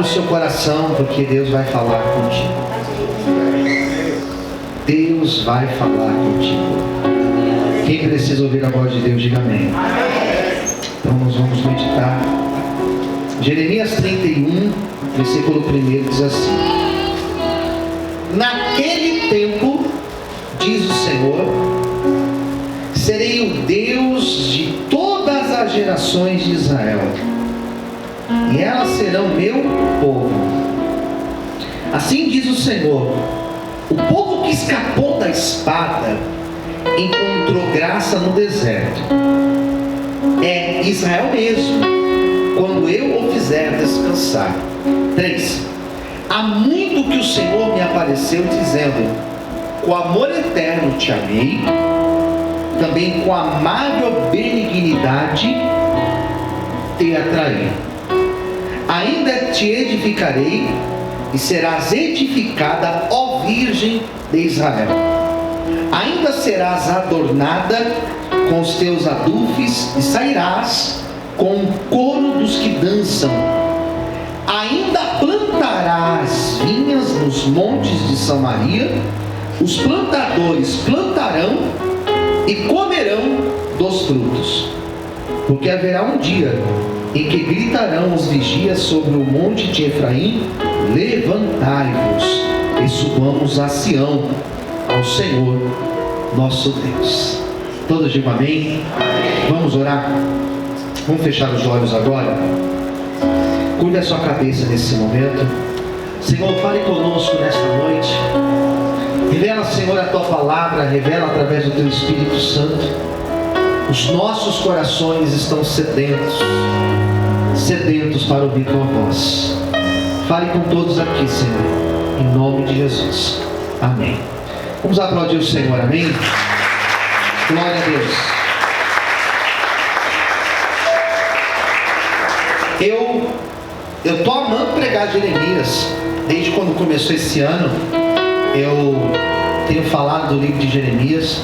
seu coração, porque Deus vai falar contigo. Deus vai falar contigo. Quem precisa ouvir a voz de Deus, diga amém. Então nós vamos meditar. Jeremias 31, versículo 1 diz assim: naquele tempo, diz o Senhor, serei o Deus de todas as gerações de Israel, e elas serão meu povo. Assim diz o Senhor: o povo que escapou da espada encontrou graça no deserto. É Israel mesmo, quando eu o fizer descansar. 3. Há muito que o Senhor me apareceu dizendo: com amor eterno te amei, também com amável benignidade te atraí. Ainda te edificarei, e serás edificada, ó Virgem de Israel. Ainda serás adornada com os teus adufes, e sairás com o coro dos que dançam. Ainda plantarás vinhas nos montes de Samaria, os plantadores plantarão e comerão dos frutos. Porque haverá um dia em que gritarão os vigias sobre o monte de Efraim: levantai-vos e subamos a Sião, ao Senhor nosso Deus. Todos digam amém. Vamos orar. Vamos fechar os olhos agora. Cuide a sua cabeça nesse momento. Senhor, fale conosco nesta noite. Revela, Senhor, a tua palavra. Revela através do teu Espírito Santo. Os nossos corações estão sedentos para ouvir tua voz. Fale com todos aqui, Senhor, em nome de Jesus. Amém. Vamos aplaudir o Senhor, amém? Glória a Deus. Eu estou amando pregar Jeremias. Desde quando começou esse ano, eu tenho falado do livro de Jeremias.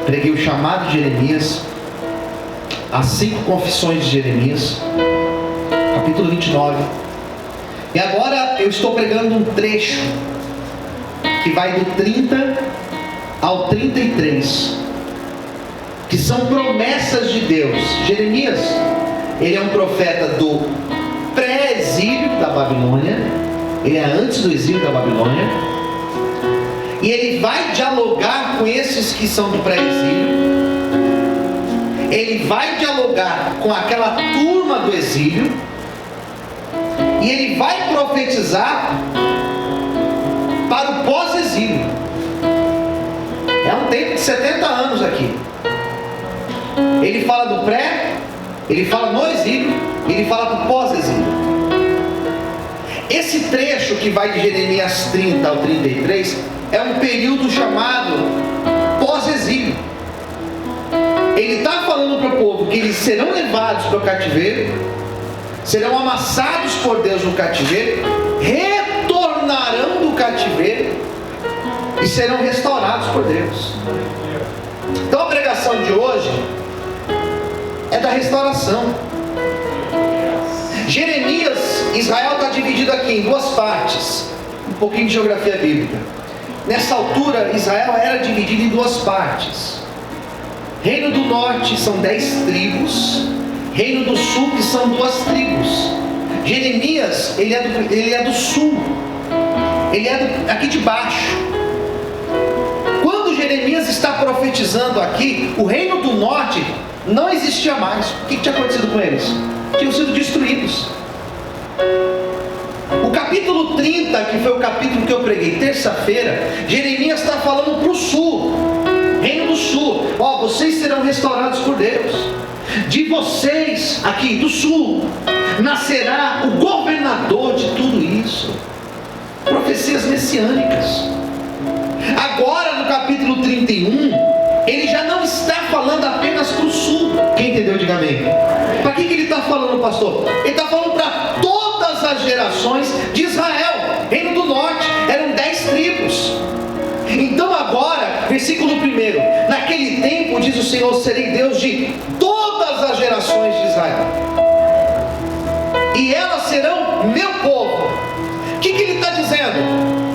Preguei o chamado de Jeremias, as 5 confissões de Jeremias, capítulo 29. E agora eu estou pregando um trecho que vai do 30 ao 33, que são promessas de Deus. Jeremias, ele é um profeta do pré-exílio da Babilônia. Ele é antes do exílio da Babilônia. E ele vai dialogar com esses que são do pré-exílio. Ele vai dialogar com aquela turma do exílio. E ele vai profetizar para o pós-exílio. É um tempo de 70 anos aqui. Ele fala do pré, ele fala no exílio, ele fala do pós-exílio. Esse trecho que vai de Jeremias 30 ao 33 é um período chamado pós-exílio. Ele está falando para o povo que eles serão levados para o cativeiro, serão amassados por Deus no cativeiro, retornarão do cativeiro e serão restaurados por Deus. Então a pregação de hoje é da restauração. Jeremias, Israel está dividido aqui em 2 partes. Um pouquinho de geografia bíblica. Nessa altura, Israel era dividido em 2 partes. Reino do Norte são 10 tribos. Reino do Sul, que são 2 tribos. Jeremias, ele é do Sul. Ele é aqui de baixo. Quando Jeremias está profetizando aqui, o Reino do Norte não existia mais. O que tinha acontecido com eles? Tinham sido destruídos. O capítulo 30, que foi o capítulo que eu preguei terça-feira, Jeremias está falando para o sul, Reino do Sul. Vocês serão restaurados por Deus. De vocês, aqui do sul, nascerá o governador de tudo isso. Profecias messiânicas. Agora no capítulo 31, ele já não está falando apenas para o sul. Quem entendeu, diga amém. Para que ele está falando, pastor? Ele está falando para todas as gerações de Israel. Reino do Norte, eram 10 tribos. Então agora, versículo 1: naquele tempo, diz o Senhor, serei Deus de todas as gerações de Israel, e elas serão meu povo. O que ele está dizendo?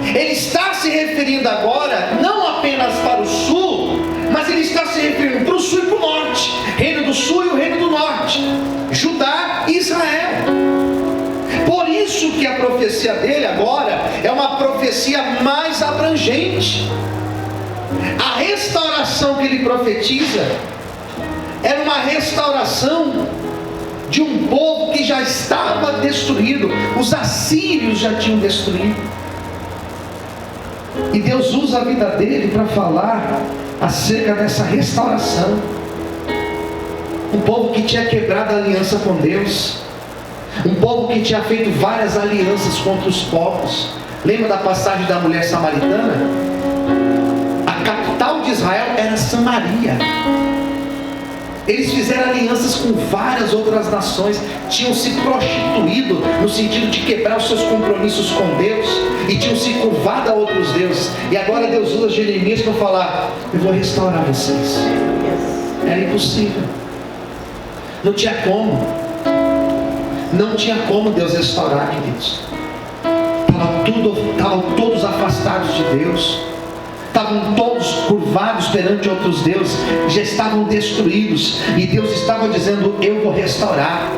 Ele está se referindo agora não apenas para o sul, mas ele está se referindo para o sul e para o norte. Reino do sul e o reino do norte, Judá e Israel. Por isso que a profecia dele agora é uma profecia mais abrangente. A restauração que ele profetiza era uma restauração de um povo que já estava destruído. Os assírios já tinham destruído. E Deus usa a vida dele para falar acerca dessa restauração. Um povo que tinha quebrado a aliança com Deus. Um povo que tinha feito várias alianças contra os povos. Lembra da passagem da mulher samaritana? A capital de Israel era Samaria. Eles fizeram alianças com várias outras nações, tinham se prostituído no sentido de quebrar os seus compromissos com Deus, e tinham se curvado a outros deuses. E agora Deus usa Jeremias para falar: eu vou restaurar vocês. Era impossível, não tinha como, não tinha como Deus restaurar, queridos. Estavam todos afastados de Deus, estavam todos curvados perante outros deuses, já estavam destruídos, e Deus estava dizendo: eu vou restaurar.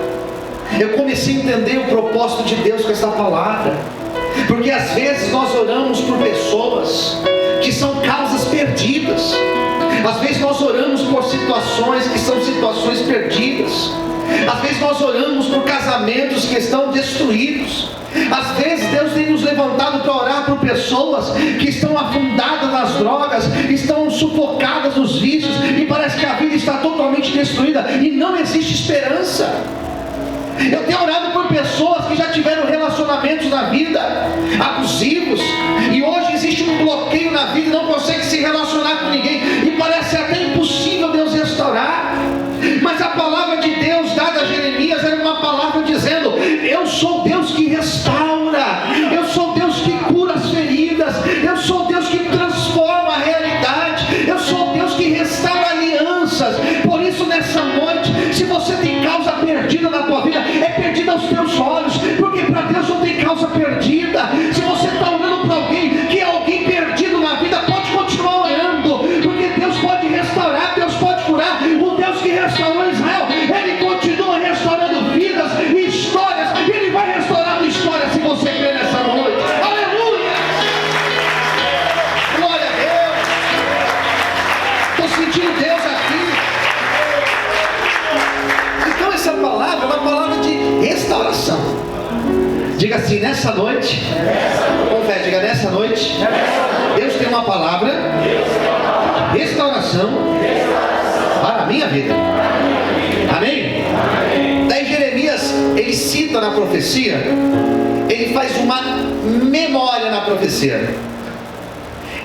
Eu comecei a entender o propósito de Deus com essa palavra, porque às vezes nós oramos por pessoas que são causas perdidas, às vezes nós oramos por situações que são situações perdidas, às vezes nós oramos por casamentos que estão destruídos. Às vezes Deus tem nos levantado para orar por pessoas que estão afundadas nas drogas, estão sufocadas nos vícios, e parece que a vida está totalmente destruída e não existe esperança. Eu tenho orado por pessoas que já tiveram relacionamentos na vida abusivos, e hoje existe um bloqueio na vida e não consegue se relacionar com ninguém, e parece até impossível Deus restaurar. Mas a palavra de Deus dada a Jeremias era uma palavra dizendo: eu sou Deus que restaura, eu sou Deus que cura as feridas, eu sou Deus que transforma a realidade, eu sou Deus que restaura alianças. Por isso, nessa noite, se você tem causa perdida na tua vida, é perdida aos teus olhos, porque para Deus não tem causa perdida. Se você está orando para alguém que é alguém perdido na vida, pode continuar orando, porque Deus pode restaurar, Deus pode curar. O Deus que restaurou Israel, Ele continua restaurando vidas e histórias. Ele vai restaurar a tua história se você crer nessa noite. Aleluia! Glória a Deus! Estou sentindo Deus aqui. Então essa palavra é uma palavra de restauração. Diga assim: nessa noite, com fé, diga: nessa noite, Deus tem uma palavra, restauração para a minha vida. Amém? Daí Jeremias, ele cita na profecia, ele faz uma memória na profecia.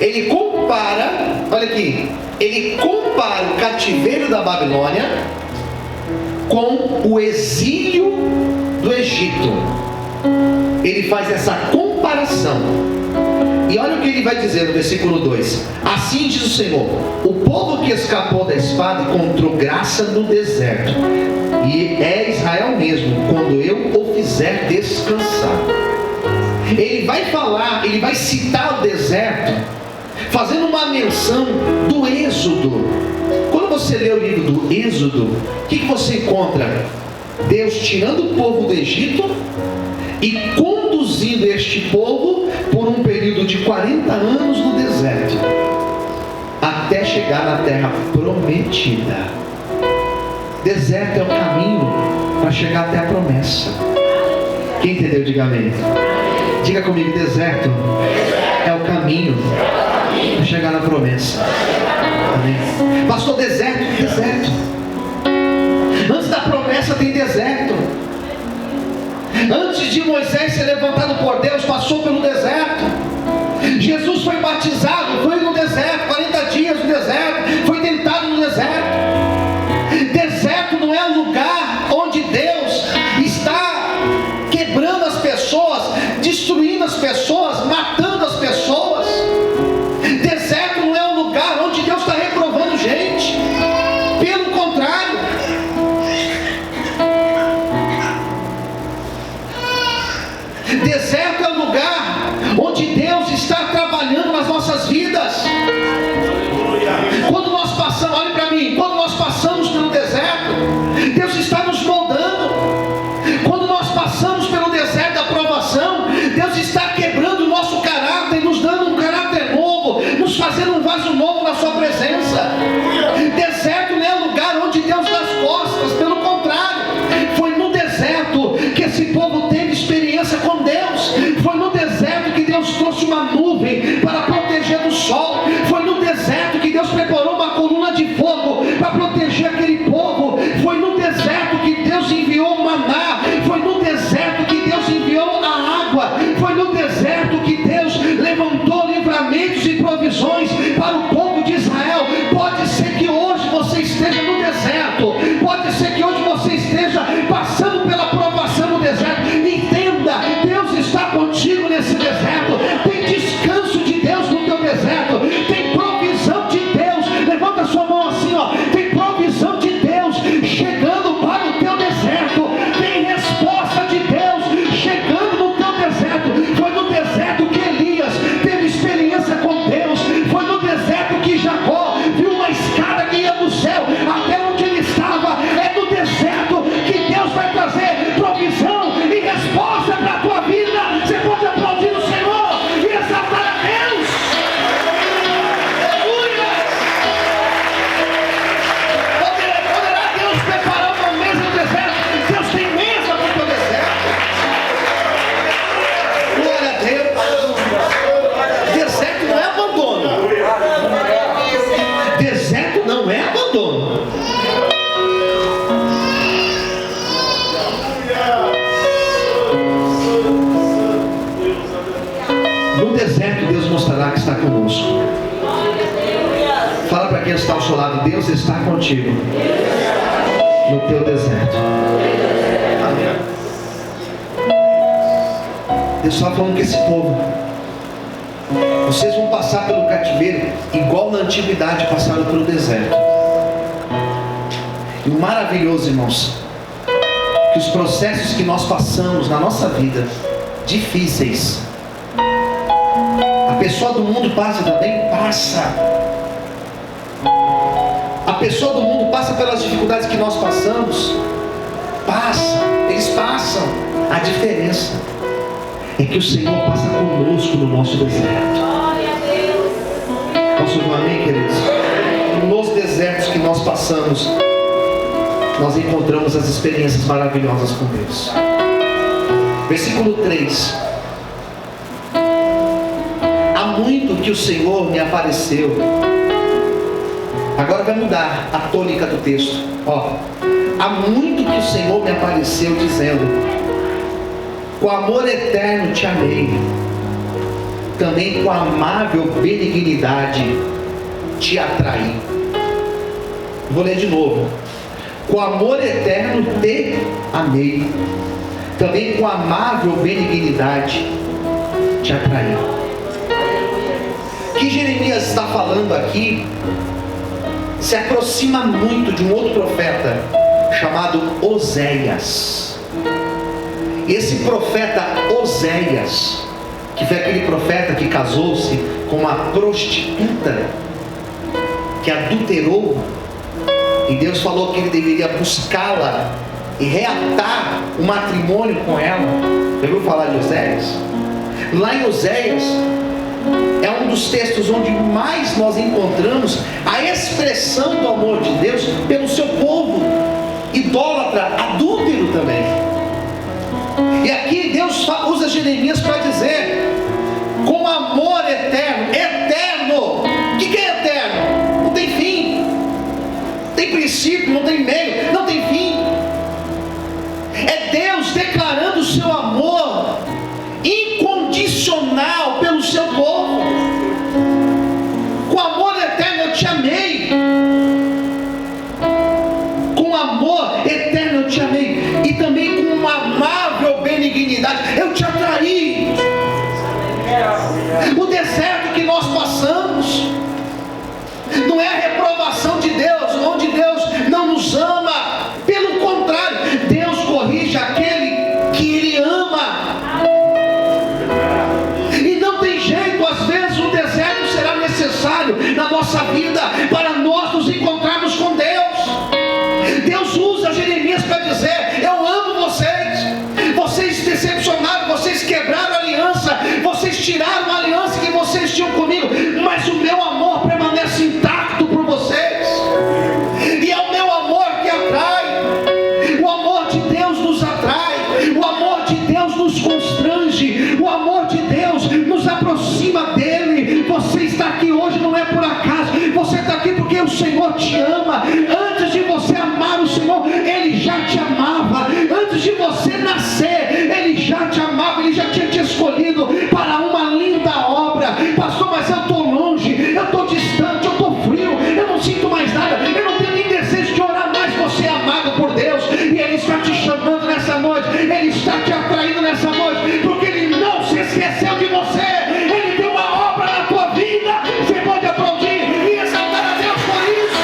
Ele compara, olha aqui, ele compara o cativeiro da Babilônia com o exílio do Egito. Ele faz essa comparação. E olha o que ele vai dizer no versículo 2: assim diz o Senhor: o povo que escapou da espada encontrou graça no deserto, e é Israel mesmo, quando eu o fizer descansar. Ele vai falar, ele vai citar o deserto, fazendo uma menção do Êxodo. Quando você lê o livro do Êxodo, o que você encontra? Deus tirando o povo do Egito e conduzindo este povo por um período de 40 anos no deserto, até chegar na terra prometida. Deserto é o caminho para chegar até a promessa. Quem entendeu, diga amém. Diga comigo: deserto é o caminho para chegar na promessa. Amém. Pastor, deserto. Antes da promessa tem deserto. Antes de Moisés ser levantado por Deus, passou pelo deserto. Jesus foi batizado, foi no deserto, 40 dias no deserto, foi tentado no deserto. Deserto não é um lugar onde Deus está quebrando as pessoas, destruindo as pessoas, matando as pessoas. Deserto não é um lugar onde Deus está reprovando gente. Pelo contrário, ao seu lado: Deus está contigo no teu deserto. Amém. Deus está falando com esse povo: vocês vão passar pelo cativeiro igual na antiguidade passaram pelo deserto. E o maravilhoso, irmãos, que os processos que nós passamos na nossa vida, difíceis, a pessoa do mundo passa também? Passa. A pessoa do mundo passa pelas dificuldades que nós passamos? Passa. Eles passam. A diferença é que o Senhor passa conosco no nosso deserto. Posso ouvir um amém, queridos? Nos desertos que nós passamos, nós encontramos as experiências maravilhosas com Deus. Versículo 3: há muito que o Senhor me apareceu. Agora vai mudar a tônica do texto. Há muito que o Senhor me apareceu, dizendo: com amor eterno te amei, também com amável benignidade te atraí. Vou ler de novo. Com amor eterno te amei, também com amável benignidade te atraí. O que Jeremias está falando aqui se aproxima muito de um outro profeta chamado Oséias. Esse profeta Oséias, que foi aquele profeta que casou-se com uma prostituta, que adulterou, e Deus falou que ele deveria buscá-la e reatar o matrimônio com ela. Já ouviu falar de Oséias? Lá em Oséias é um dos textos onde mais nós encontramos a expressão do amor de Deus pelo seu povo idólatra, adúltero também. E aqui Deus usa Jeremias para dizer: com amor eterno. Eterno, o que é eterno? Não tem fim, não tem princípio, não tem meio, não tem fim. É Deus declarando o seu amor incondicional pelo seu povo. Com amor eterno eu te amei. Com amor eterno eu te amei. E também com uma amável benignidade eu te atraí. O deserto que nós passamos não é a reprovação de Deus, onde Deus não nos ama. Pelo contrário, Deus corrige aquele que Ele ama. E não tem jeito, às vezes o deserto será necessário na nossa vida para nós nos encontrarmos com Deus. Deus usa Jeremias para dizer: eu amo vocês. Vocês decepcionaram, vocês quebraram a aliança, vocês tiraram a aliança que vocês tinham comigo, mas o meu amor permanece intacto por vocês. E é o meu amor que atrai. O amor de Deus nos atrai. O amor de Deus nos constrange. O amor de Deus nos aproxima dele. Você está aqui hoje não é por acaso. Você está aqui porque o Senhor te ama. Antes de você amar o Senhor, Ele já te amava. Antes de você nascer, Ele já te amava. Ele já tinha te escolhido para uma linda obra. Pastor, mas eu estou longe, eu estou distante, eu estou frio, eu não sinto mais nada, eu não tenho nem desejo de orar mais. Você é amado por Deus e Ele está te chamando nessa noite. Ele está te atraindo nessa noite, porque Ele não se esqueceu de você. Ele tem uma obra na tua vida. Você pode aplaudir e exaltar a Deus por isso.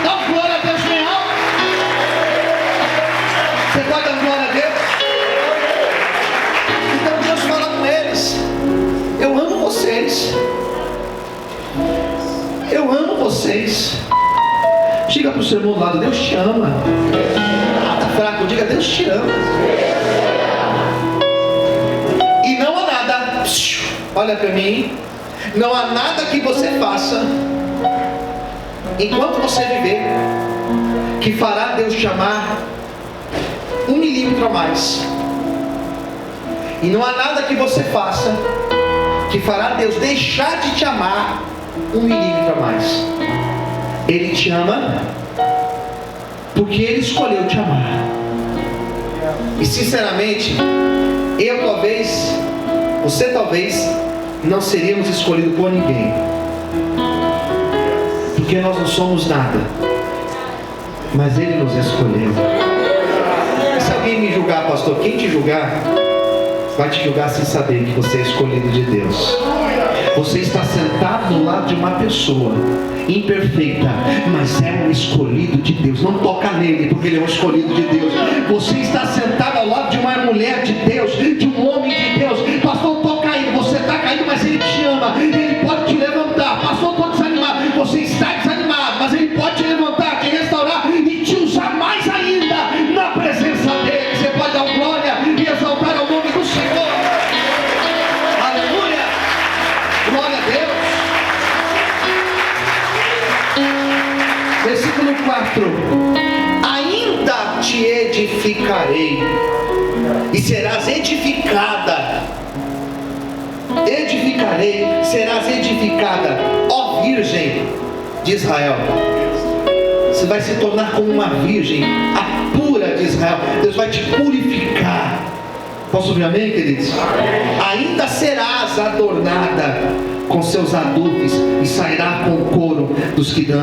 Dá glória a Deus bem alto. Você pode dar glória a Deus? Então Deus fala com eles: eu amo vocês. Eu amo vocês. Diga para o seu irmão do lado: Deus te ama. Está fraco? Diga: Deus te ama. E não há nada, olha para mim, não há nada que você faça enquanto você viver que fará Deus te amar 1 milímetro a mais. E não há nada que você faça que fará Deus deixar de te amar 1 milímetro a mais. Ele te ama porque Ele escolheu te amar. E sinceramente, você talvez não seríamos escolhidos por ninguém. porque nós não somos nada, mas Ele nos escolheu. E se alguém me julgar, pastor, quem te julgar, vai te julgar sem saber que você é escolhido de Deus. Você está sentado do lado de uma pessoa imperfeita, mas é um escolhido de Deus. Não toca nele, porque ele é um escolhido de Deus. Você está sentado ao lado de uma mulher de Deus, de um homem de Deus. Pastor, estou caído. Você está caído, mas Ele te ama. Ele pode te levantar. Pastor, estou desanimado. Você está desanimado, mas Ele pode te levantar, te restaurar e te usar mais ainda na presença dEle. Você pode dar glória e exaltar ao nome do Senhor. Aleluia! Glória a Deus. Versículo 4: ainda te edificarei e serás edificada. Edificarei, serás edificada, ó Virgem de Israel. Você vai se tornar como uma virgem, a pura de Israel. Deus vai te purificar. Posso ouvir amém, queridos? Ainda serás adornada com seus adubos e sairá com o couro dos que dão